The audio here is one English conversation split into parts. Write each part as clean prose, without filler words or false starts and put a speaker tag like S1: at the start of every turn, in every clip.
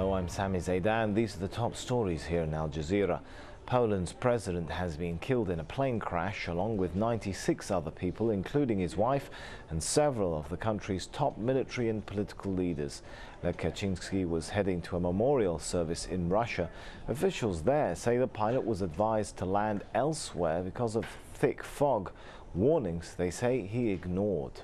S1: Hello, I'm Sami Zaidan. These are the top stories here in Al Jazeera. Poland's president has been killed in a plane crash along with 96 other people, including his wife and several of the country's top military and political leaders. Lech Kaczynski was heading to a memorial service in Russia. Officials there say the pilot was advised to land elsewhere because of thick fog. Warnings, they say, he ignored.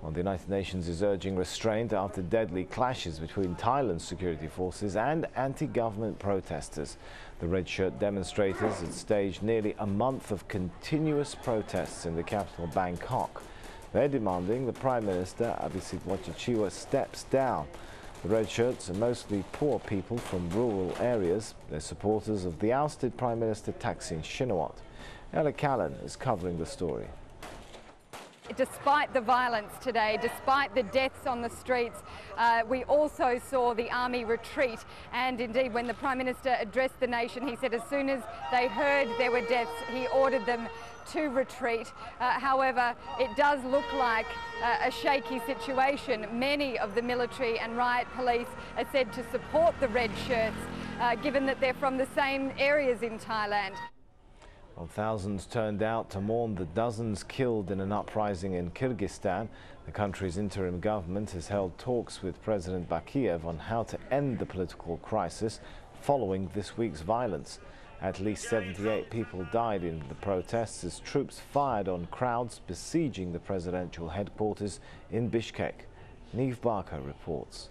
S1: Well, the United Nations is urging restraint after deadly clashes between Thailand's security forces and anti-government protesters. The red shirt demonstrators had staged nearly a month of continuous protests in the capital Bangkok. They're demanding the Prime Minister, Abhisit Bhattacharya, steps down. The red shirts are mostly poor people from rural areas. They're supporters of the ousted Prime Minister Thaksin Shinawatra. Ella Callan is covering the story.
S2: Despite the violence today, despite the deaths on the streets, we also saw the army retreat. And indeed, when the Prime Minister addressed the nation, he said as soon as they heard there were deaths, he ordered them to retreat. However, it does look like a shaky situation. Many of the military and riot police are said to support the red shirts, given that they're from the same areas in Thailand.
S1: Well, thousands turned out to mourn the dozens killed in an uprising in Kyrgyzstan. The country's interim government has held talks with President Bakiyev on how to end the political crisis following this week's violence. At least 78 people died in the protests as troops fired on crowds besieging the presidential headquarters in Bishkek. Neve Barker reports.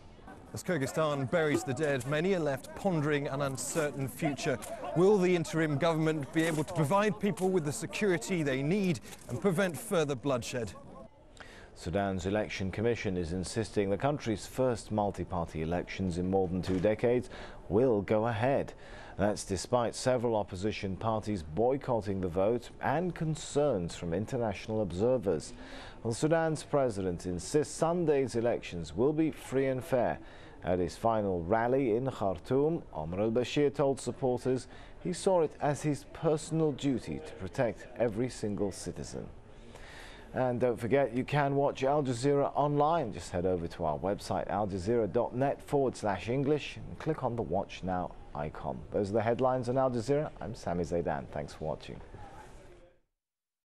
S3: As Kyrgyzstan buries the dead, many are left pondering an uncertain future. Will the interim government be able to provide people with the security they need and prevent further bloodshed?
S1: Sudan's election commission is insisting the country's first multi-party elections in more than 2 decades will go ahead. That's despite several opposition parties boycotting the vote and concerns from international observers. Well, Sudan's president insists Sunday's elections will be free and fair. At his final rally in Khartoum, Omar al-Bashir told supporters he saw it as his personal duty to protect every single citizen. And don't forget, you can watch Al Jazeera online. Just head over to our website, aljazeera.net/English, and click on the Watch Now icon. Those are the headlines on Al Jazeera. I'm Sami Zaidan. Thanks for watching.